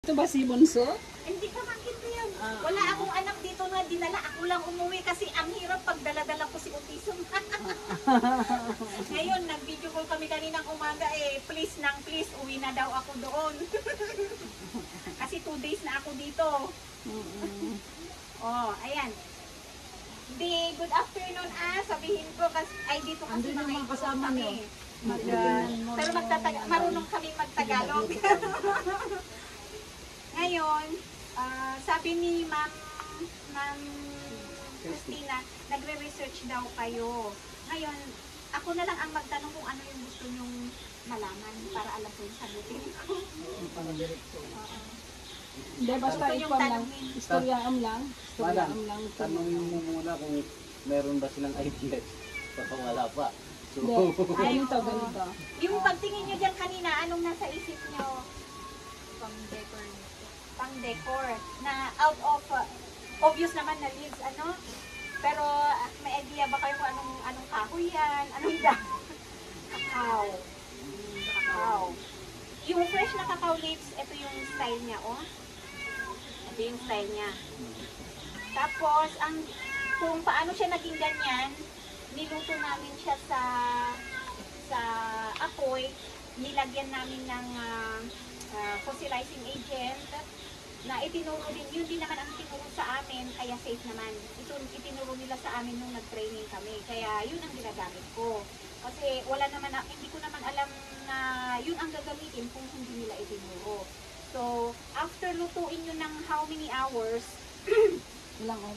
Ito ba si Bunso? Hindi ka makita yan. Wala akong anak dito na dinala. Ako lang umuwi kasi ang hirap pag dala-dala ko si Autism. Ngayon, nag-video call kami kaninang umaga please uwi na daw ako doon. Kasi 2 days na ako dito. Oh, ayan. Di, good afternoon sabihin ko kasi dito kasi mga naman kasama kami. niyo. Pero marunong kami magtagalog. Ngayon, sabi ni Ma'am Christina, nagre-research daw kayo. Ngayon, ako na lang ang magtanong kung ano yung gusto nyong malaman para alam ko yung sagutin ko. Hindi, basta ikaw lang. Istoryaan lang. Madam, tanongin mo muna kung meron ba silang idea. Baka wala pa. So, Ganito, ganito. Yung pagtingin nyo dyan kanina, anong nasa isip nyo? Pang-decor. Pang-decor. Na out of, obvious naman na leaves, ano? Pero may idea ba kayo kung anong kahoy yan? Anong kakao. Kakao. Yung fresh na cacao leaves, ito yung style niya, oh. Ito yung style niya. Tapos, kung paano siya naging ganyan, niluto namin siya sa apoy, nilagyan namin ng fossilizing agent, na itinuro din, yun din naman ang itinuro sa amin, kaya safe naman. Ito itinuro nila sa amin nung nag-training kami, kaya yun ang ginagamit ko. Kasi wala naman, hindi ko naman alam na yun ang gagamitin kung hindi nila itinuro. So, after lutuin nyo ng how many hours,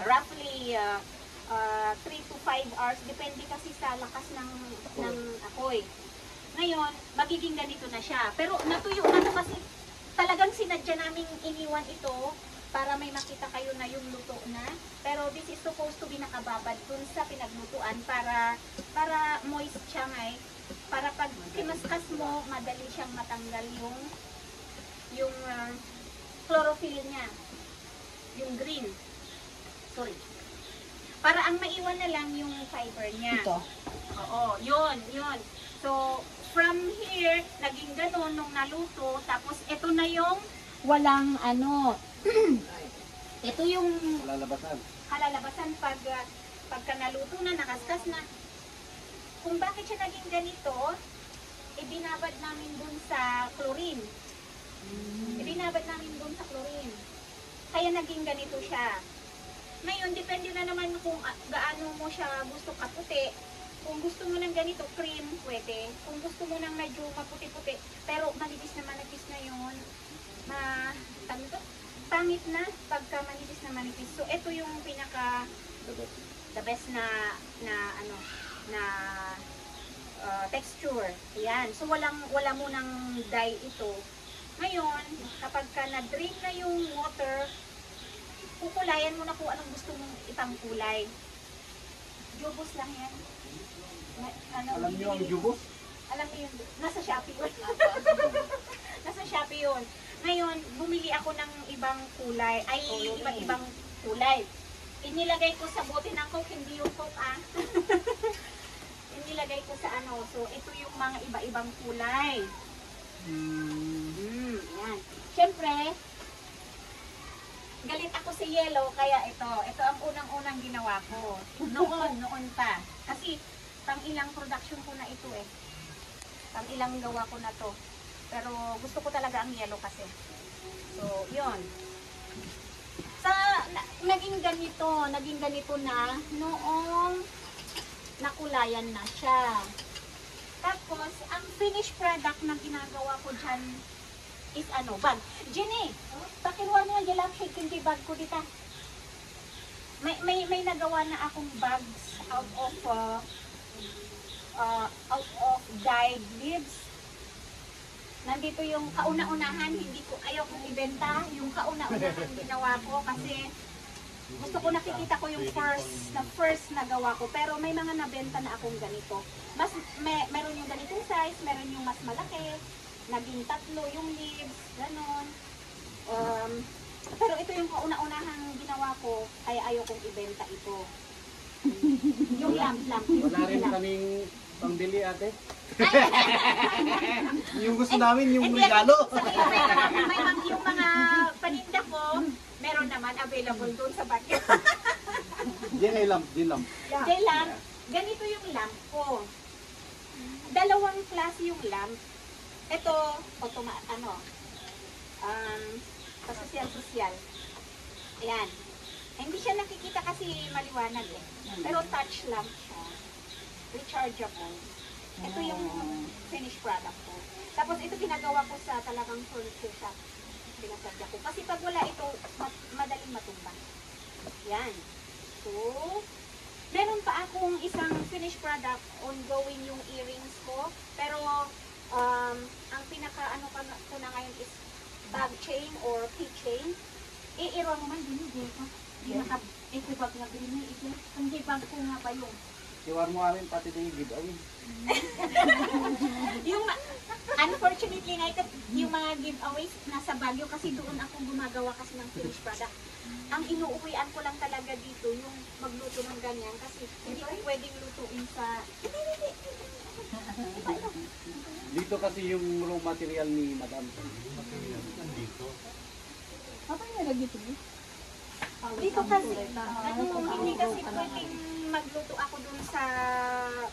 roughly 3 to 5 hours, depende kasi sa lakas ng apoy. Ngayon, magiging ganito na siya. Pero natuyo na to kasi talagang sinadya naming iniwan ito para may makita kayo na yung luto na. Pero this is supposed to be nakababad dun sa pinaglutuan para moist siya para pag kinaskas mo, madali siyang matanggal yung chlorophyll niya. Yung green. Sorry. Para ang maiwan na lang yung fiber niya. Ito. Oo, yun. So, from here, naging ganun nung naluto. Tapos, ito na yung walang ito yung halalabasan pagka naluto na, nakaskas na. Kung bakit siya naging ganito, ibinabad namin dun sa chlorine. Kaya naging ganito siya. Ngayon, depende na naman kung gaano mo siya gusto kaputi. Kung gusto mo ng ganito, cream, pwede. Kung gusto mo ng medyo maputi-puti, pero manipis na yun. Pangit na pagka manipis. So, ito yung pinaka the best na texture. Ayan. So, wala mo ng dye ito. Ngayon, kapag na-drain na yung water, kukulayan mo na kung anong gusto mong ipang kulay. Jubos lang yan. alam niyo ang jubos? Alam niyo yun. Nasa Shopee yun. Nasa Shopee yun. Ngayon, bumili ako ng ibang kulay. Iba't ibang kulay. Inilagay ko sa bote ng Coke, hindi yung Coke Inilagay ko sa So, ito yung mga iba-ibang kulay. Yan. Siyempre, galit ako sa yellow, kaya ito ang unang-unang ginawa ko. Noon pa. Kasi, pang-ilang production ko na ito Pang-ilang gawa ko na to. Pero, gusto ko talaga ang yellow kasi. So, yun. Naging ganito na noong nakulayan na siya. Tapos, ang finished product na ginagawa ko dyan is bag. Jenny, pakiruan mo yung jalap shake hindi bag ko dito. May nagawa na akong bags out of dyed leaves. Nandito yung kauna-unahan, ayaw kong ibenta. Yung kauna-unahan ginawa ko kasi gusto ko nakikita ko yung first na gawa ko. Pero may mga nabenta na akong ganito. Meron yung ganitong size, meron yung mas malaki. Naging 3 yung leaves, ganon. Pero ito yung kauna-unahang ginawa ko, kaya ayaw kong ibenta ito. Yung lamp. Wala rin kaming pambili, ate. Yung gusto namin, yung regalo. May yung mga available doon sa Baguio. Gin lamp, gin lamp. Jay lamp, ganito yung lamp ko. Dalawang klase yung lamp. Ito, pasosyal-sosyal. Ayan. Hindi siya nakikita kasi maliwanag eh. Pero touch lamp siya. Rechargeable. Ito yung finished product ko. Tapos ito ginagawa ko sa talagang furniture shop. Pinasadya ko. Kasi pag wala ito, madaling matumba. Yan. So, meron pa akong isang finished product, ongoing yung earrings ko. Pero, ang pinaka-ano ko na ngayon is bag chain or keychain. Iiro naman din yung ko. Hindi naka-ikibag na din ito. Ang gibag ko nga pa yung. Iwan mo amin pati na yung giveaway. Yung, unfortunately nga ito, yung mga giveaways nasa Baguio kasi doon ako gumagawa kasi ng finished product. Ang inuuwian ko lang talaga dito yung magluto ng ganyan kasi hindi ko pwedeng lutuin sa... Dito kasi yung raw material ni Madam. Apa yung nalagay ito? Dito kasi, hindi kasi pwedeng magluto ako dun sa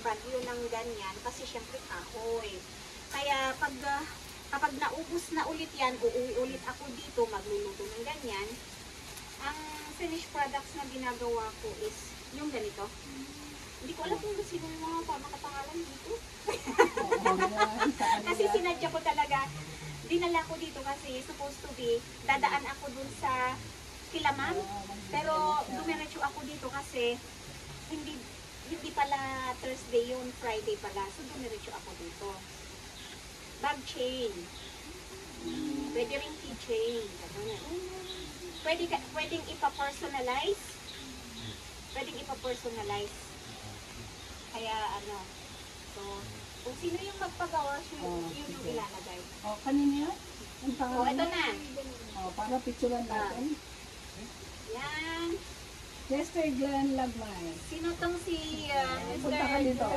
Baguio ng ganyan kasi syempre kahoy. Kaya kapag naubos na ulit yan, uuwi ulit ako dito, magluluto ng ganyan. Ang finished products na ginagawa ko is yung ganito. Hindi ko alam kung sino yung mga pamakapangalan dito. Kasi sinadya ko talaga, dinala ko dito kasi supposed to be, dadaan ako dun sa Kilaman. Pero dumiretso ako dito kasi hindi pala Thursday yun, Friday pala. So dumiretso ako dito. Bag chain. Pwede rin keychain. Pwedeng ipa-personalize. Pwedeng ipa-personalize. Kaya so, kung sino yung magpagawa, yun yung ilalagay. Oh, kanina yun? Ang O, pangalan ito niya? na. Oh, para picturean natin. Yan. Chester Glenn Lagmay. Sino tong si Punta ka dito.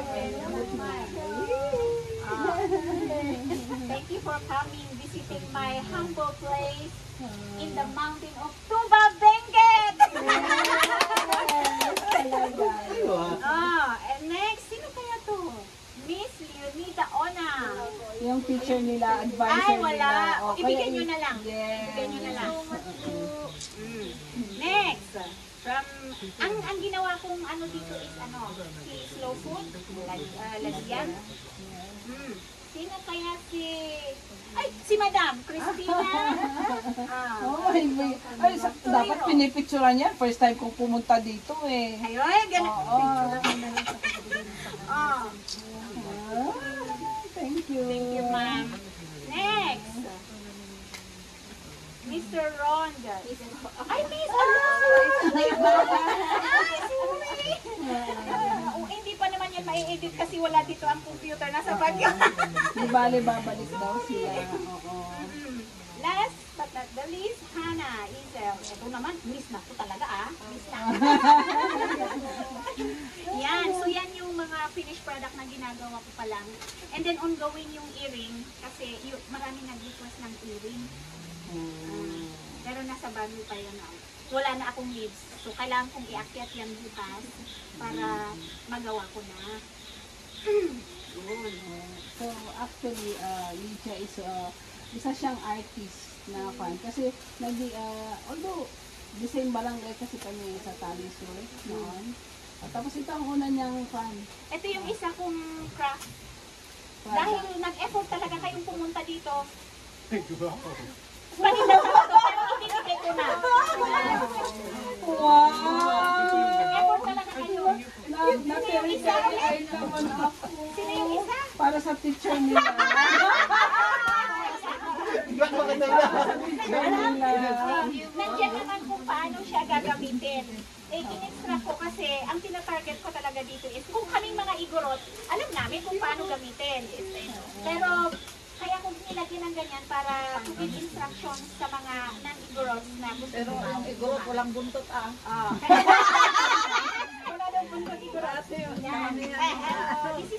Thank you for coming, visiting my humble place in the mountain of Tuba, Benguet! And next, sino kaya to? Miss Leonida Ona. Yung teacher nila, advisor Ay, wala. nila. Oh, Ibigay kaya nyo na lang. Yes. Ibigay nyo na lang. Next, ang ginawa kong dito is si Slow Food, Lalyan. Sino kaya si Madam Christina? Oh, dapat pinipicturean yan. First time kong pumunta dito eh. Ayun, ganun. Thank you. Thank you, ma'am. Next, Mr. Rond. Ay, Miss! Ay, sorry! Hindi pa naman yan mai-edit kasi wala dito ang computer. Nasa bag. Di bale, babalik daw sila. Oo. Last but not the least, Hannah Isel. Ito naman, miss na ko talaga Miss na. Yan. So yan yung mga finished product na ginagawa ko pa lang. And then ongoing yung earring kasi marami nag-request ng earring. Pero nasa Baguio pa yun. Wala na akong leaves. So kailangan kong iakyat yan bukas para magawa ko na. So actually, Lydia is isa siyang artist na fan. Kasi although the same barangay kasi kami sa Talisur noon. Tapos ito ang una niyang fan. Ito yung isa kong craft. Dahil nag-effort talaga kayong pumunta dito. Paninda ko ito, pero ibibigay ko na. Wow! Effort talaga kayo. Na-terrify naman ako. Sino yung isa? Para sa teacher nila. Nandiyan naman kung paano siya gagamitin. In-extract ko kasi ang tina-target ko talaga dito is kung kaming mga igorot, alam namin kung paano gamitin. Pero kaya kung nilagyan ng ganyan para to give instructions sa mga non-igorots na gusto. Pero ang igorot walang buntot wala daw buntot igorot. This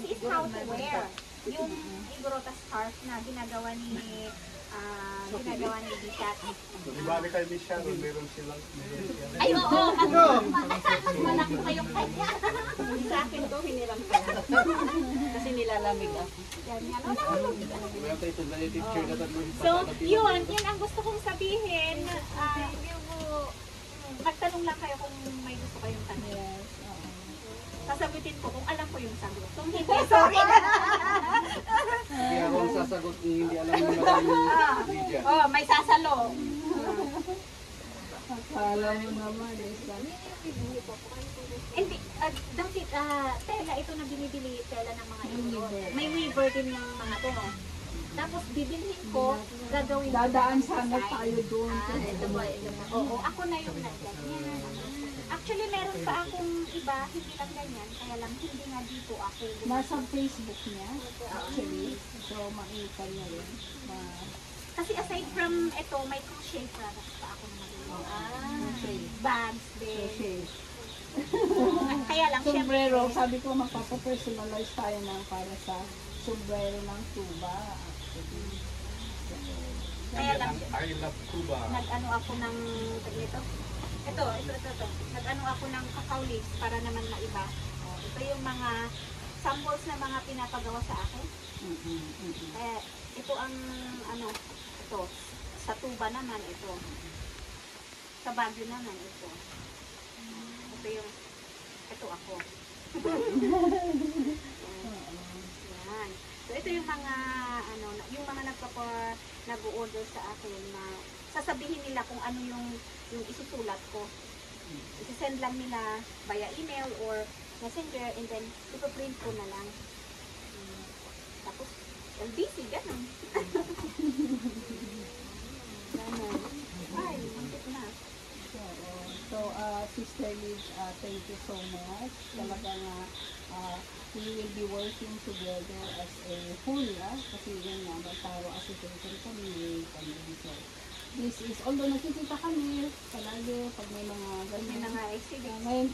is how to wear. Yung igorota scarf na ginagawa ni ginagawa ni Bishat. Bali kay Misha, meron silang Ay, oo. Mas malaki pa yung kanya. Sa akin to, hiniram ko lang. Kasi nilalamig ako. Yan, yan. Meron tayo ito na yung teacher na tatlo. So, yun ang gusto kong sabihin. Magtanong lang kayo kung may gusto kayong tanong. Yes, oo. Sasagutin ko kung alam ko yung sagot. Kung hindi, sorry. Hindi ako ang sasagot kung hindi alam mo na yung Lydia. Oh, may sasalo. Akala mo naman, isa. Hindi, dati, tela ito na binibili, tela ng mga ito. Weaver. May weaver din yung mga to. Tapos bibilhin ko, gagawin ko. Dadaan sana tayo doon. Ito ba? Oo, ako na yung nagganyan. Actually, meron pa akong iba, hindi lang ganyan. Kaya lang, hindi nga dito ako. Nasa Facebook niya, actually. So, makita niya yun. Kasi aside from ito, may crochet products pa ako na Crochet. bags din. Crochet. Kaya lang, Sombrero, sabi ko magpapapersonalize tayo ng para sa sombrero ng tuba. Actually. Kaya lang, I love Cuba. nag-ano ako ng ito. Ito. Nag-ano ako ng cacao leaves para naman maiba. Ito yung mga samples na mga pinapagawa sa akin. Kaya ito ang ito. Sa tuba naman ito. Sa Baguio naman ito. Ito ako. Yan. So ito yung mga yung mga nag-o-order sa akin na sasabihin nila kung ano yung isusulat ko. Isi-send lang nila via email or messenger and then ipo-print ko na lang. Tapos, busy, ganun. Ganun. Ay, mantik na. So, Sister Liz, thank you so much. Talagang we will be working together as a whole, kasi yun nga, Magtaro Association kami. So, this is, although nakikita kami palagi pag may mga May ganyan. mga exhibits. Ngayon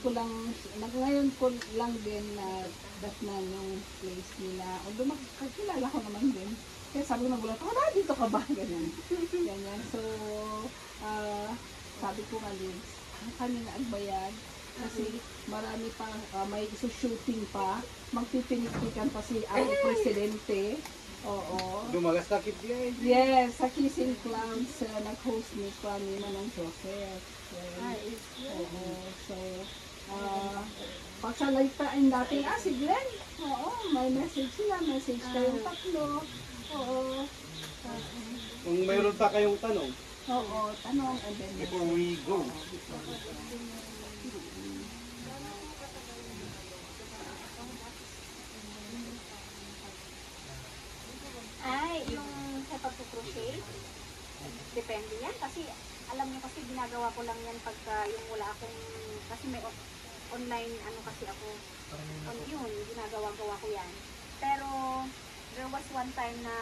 ko lang din na datnan yung place nila. Although makakilala ko naman din. Kaya sabi ko nagulat, dito ka ba? Ganyan. Ganyan. So, sabi ko nga Liz, kami na agbayad. Kasi marami pa, may shooting pa. Magpipinipikan pa si ang presidente. Oo. Dumagas na kit niya eh. Yes, sa Kissing Clouds, nag-host ni Manong Joseph. Oo. So, pagsalagtain natin, si Glenn. Oo, may message sila. Message kayong tatlo. Oo. Kung mayroon pa kayong tanong, Oo, tanong and then before we go. Ay, yung sa pagkukrochet, depende yan. Kasi, alam niyo kasi ginagawa ko lang yan pagka yung wala akong, kasi may online, kasi ako, yun, ginagawa-gawa ko yan. Pero, there was one time na,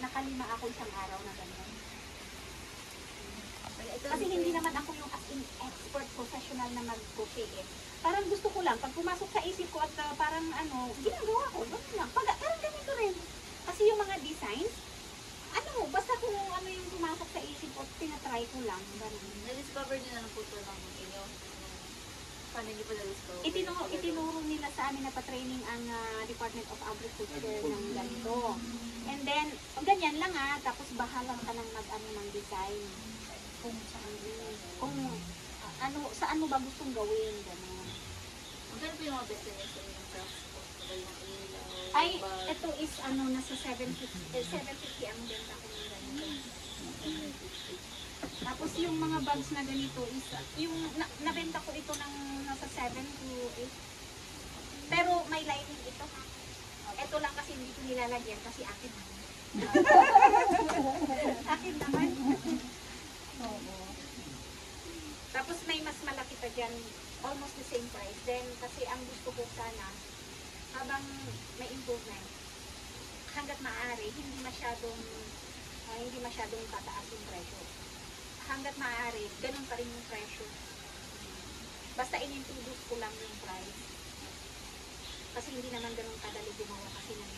nakalima ako isang araw na ganyan. Kasi hindi naman ako yung as in expert professional na mag-crochet eh. Parang gusto ko lang, pag pumasok sa isip ko at parang ginagawa ko, ganun lang. Parang ganito rin. Kasi yung mga designs, basta kung ano yung pumasok sa isip ko, tinatry ko lang. Ganun. Na-discover nyo na lang po ito ng inyo? Paano nyo po na-discover? Itinuro nila sa amin na pa-training ang Department of Agriculture ng ganito. And then, ganyan lang tapos bahala ka lang mag-ano ng design. Kung saan mo ba gustong gawin, gano'n. Magkano po yung mga best seller sa inyong crafts po? Yung ilaw, Ay, bag? ito is nasa 750 ang benta ko ng ganito. Tapos yung mga bags na ganito is, yung nabenta ko ito ng nasa 7 to 8. Pero may lining ito ha. Ito lang kasi hindi ko nilalagyan kasi akin naman. Akin naman. Tapos may mas malaki pa dyan, almost the same price. Then, kasi ang gusto ko sana, habang may improvement, hanggat maaari, hindi masyadong tataas yung presyo. Hanggat maaari, ganun pa rin yung presyo. Basta in-introduce ko lang yung price. Kasi hindi naman ganun kadali gumawa kasi ng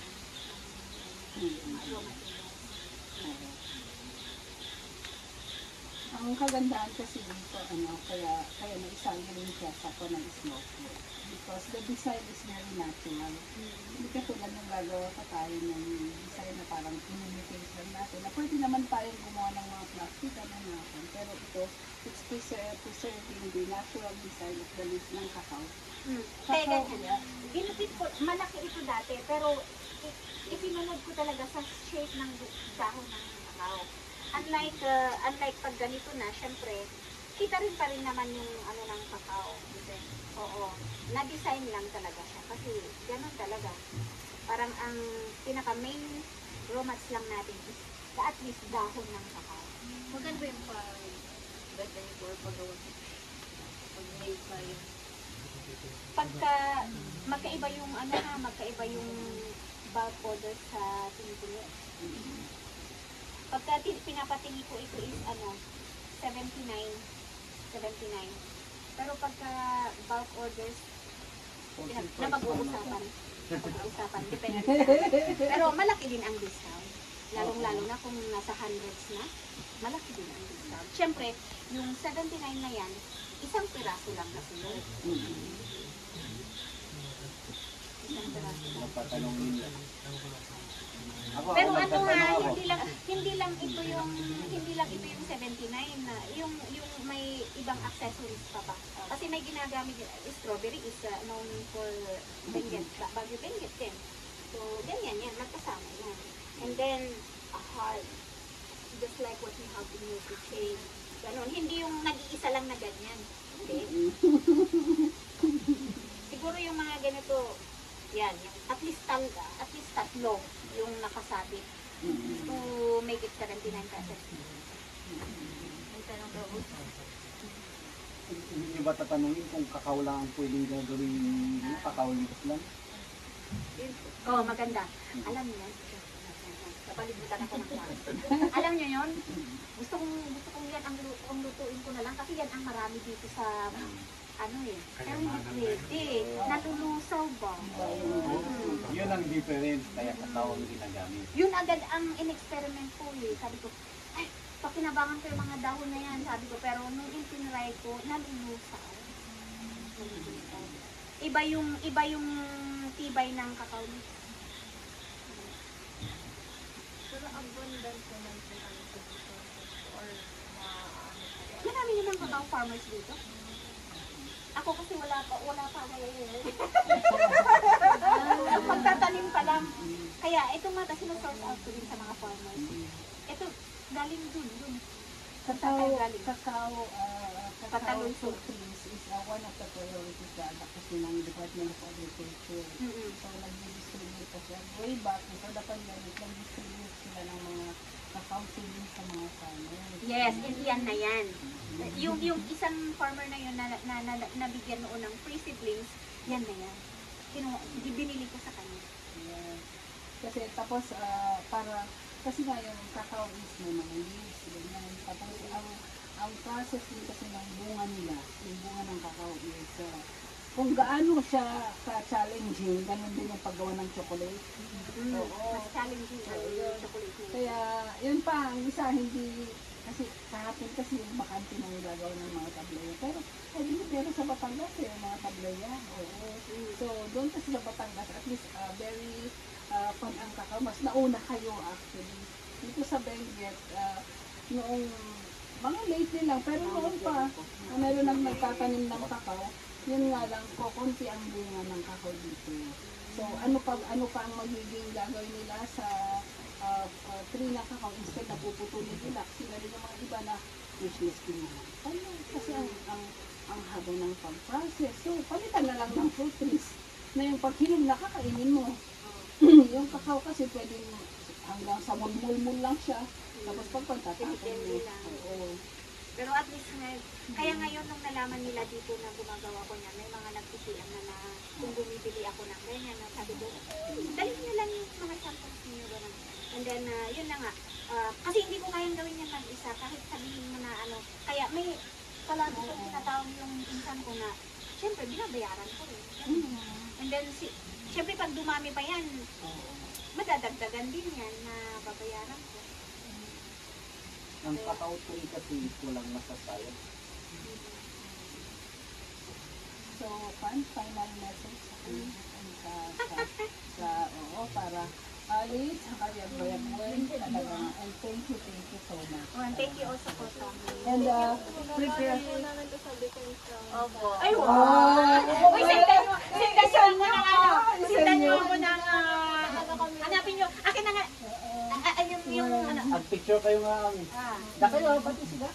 raw materials. ang kagandahan kasi dito, kaya naisali rin siya sa ako ng smoke wood. Because the design is very natural. Hindi ka tulad ng gagawa pa tayo ng design na parang imitate lang natin. Na pwede naman tayong gumawa ng mga plastic natin. Pero ito, it's preserving the natural design of the leaf ng cacao. Kaya ganyan. Ginupit ko, malaki ito dati, pero isinunod ko talaga sa shape ng dahon ng cacao. Unlike pag ganito na, syempre, kita rin pa rin naman yung ano ng cacao. Oo. Na-design lang talaga siya. Kasi ganun talaga. Parang ang pinaka-main raw mats lang natin is at least dahon ng cacao. Maganda yung ganda niyo for pagawa. Pag may tayo. Pagka magkaiba yung magkaiba yung bulk order sa tinitingi. Pagka pinapatingi ko ito is 79. Pero pagka bulk orders na mag-uusapan, depende. Pero malaki din ang discount. Lalong-lalo na kung nasa hundreds na, malaki din ang discount. Siyempre, yung 79 na yan, isang piraso lang kasi yun. Isang piraso lang. Napatanongin lang. Pero hindi lang ito yung 79 na yung may ibang accessories pa ba. Kasi may ginagamit strawberry is known for Benguet, Baguio Benguet din. So ganyan yan, magkasama yan. And then a heart, just like what you have in your chain. Ganon, hindi yung nag-iisa lang na ganyan. Okay? Siguro yung mga ganito, yan, yung at least tatlo yung nakasabit to make it 79 pesos. May tanong daw. Hindi ba tatanungin kung kakao lang ang pwedeng gagawin kakao leaves lang? Oh, maganda. Alam niyo yan. Kapalibutan ako ng klase. Alam niyo yun? Gusto kong yan ang lutuin ko na lang kasi yan ang marami dito sa pero hindi pwede. Nalulusaw ba? Yun ang difference, kaya kakao ang ginagamit. Yun agad ang in-experiment ko eh. Sabi ko, ay, pakinabangan ko yung mga dahon na yan. Sabi ko, pero nung itinry ko, nalulusaw. Iba yung tibay ng cacao leaf. Pero abundant naman sila dito or Marami namang cacao farmers dito. Ako kasi wala pa ngayon. Pagtatanim pa lang. Kaya ito mata sino-source out ko din sa mga farmers. Ito galing dun. Cacao Patalon fruit trees is one of the priority product kasi ng Department of Agriculture. So, nag-distribute pa siya. Way back, before the pandemic, nag-distribute sila ng mga cacao seedlings sa mga farmers. Yes, yan na yan. Yung isang farmer na yun na nabigyan noon ng free seedlings, yan na yan. Binili ko sa kanya. Yeah. Kasi tapos, kasi nga yung cacao is may mga leaves, ganyan. Tapos ang process din kasi ng bunga nila, yung bunga ng cacao is, kung gaano siya ka-challenging, ganun din yung paggawa ng chocolate. Mas challenging ang chocolate niya. Kaya, yun pa, ang isa, hindi, kasi kahapon kasi yung bakante nang gagawin ng mga tableya. Pero sa Batangas yung mga tableya. Oo. So, doon kasi sa Batangas, at least very fun ang cacao. Mas nauna kayo actually. Dito sa Benguet, noong mga lately lang, pero noon pa, meron nang nagtatanim ng cacao. Yun nga lang, konti ang bunga ng cacao dito. So, ano pa ang magiging gagawin nila sa tree na cacao instead na puputulin nila? Sila rin yung mga iba na wishless kinahan. Kasi ang haba ng pag-process. So, palitan na lang ng fruit trees na yung paghinom na kakainin mo. Yung cacao kasi pwedeng hanggang sa mulmul lang siya. Tapos pagpagtatapon mo. Oo. Pero at least kaya ngayon nung nalaman nila dito na gumagawa ko niya, may mga nagpisilang na kung bumibili ako ng ganyan, sabi ko, dalhin nyo lang yung mga samples niyo gano'n. And then, yun na nga, kasi hindi ko kayang gawin yan mag-isa, kahit sabihin mo na kaya may palagi ko tinatawag yung insan ko na, syempre, binabayaran ko rin. And then, syempre, pag dumami pa yan, madadagdagan din yan na babayaran ko. Ang kakao tree kasi walang masasayang. So, final message sa oo, para Ali, saka Yagbayagwen, talaga. And thank you so much. Thank you also po, Tommy. And prepare. Opo. Ay, wow! Uy, sendan mo Send nyo nyo. ako ng, hanapin nyo. Akin na nga, yung Ang picture kayo nga ang... Da kayo, pati sila.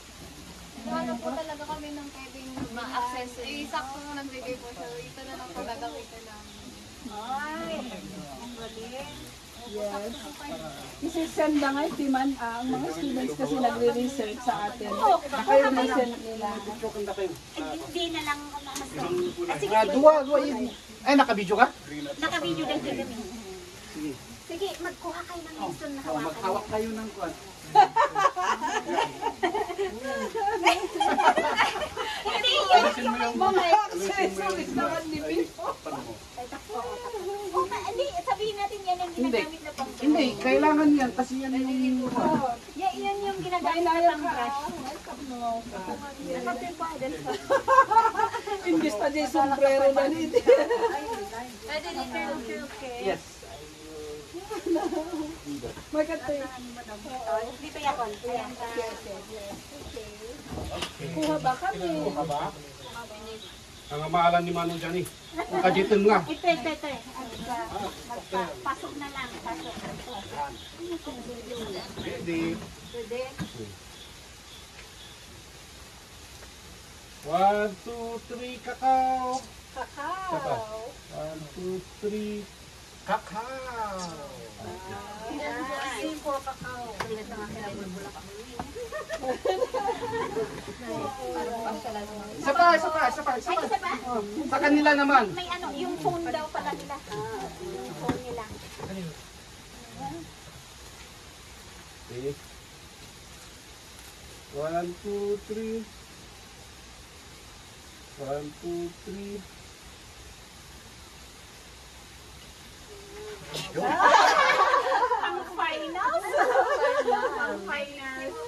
Ano po talaga kami ng pwedeng ma-access. Eh, sakto mo nagbigay po siya. Ito na lang po gagamitin namin. ay, ang galing. Yes. Isisend na nga, Timan, ang mga students kasi nagre-research sa atin. Oo, Kayo na-send nila. Picture kanda kayo. Hindi na lang ako mas. Sige, Dua yun. Ay, nakabidyo ka? naka-video din kami. Sige. Sige, magkuha kayo ng lesson na hawakan. Maghawak kayo ng kwan. Hindi yun. Mga accessories naman ni Pipo. Hindi, sabihin natin yan ang ginagamit na pang Hindi, kailangan yan kasi yan yung... Yan yung ginagamit na Kailangan pang ka. brush. Welcome no. Nakapagpadan pa. Imbis pa di sombrero na nito. Pwede din okay. Yes. Magkatoy. Dito yakon. Ayan. Kuha ba kami? Ba? Ang maalan ni Manong Johnny. Ang kajitin nga. Ito. Pasok na lang. Pasok. Ready. Pwede. 1, 2, 3, kakao. Kakao. 1, 2, 3, kakao. Asin po kakao. Pilit na nga kinabulbula ka. Isa pa. Ay, isa ba? Sa kanila naman. May ano, yung phone daw pala nila. Yung phone nila. Okay. 1, 2, 3. 1, 2, 3. Ang finals. Ang finals.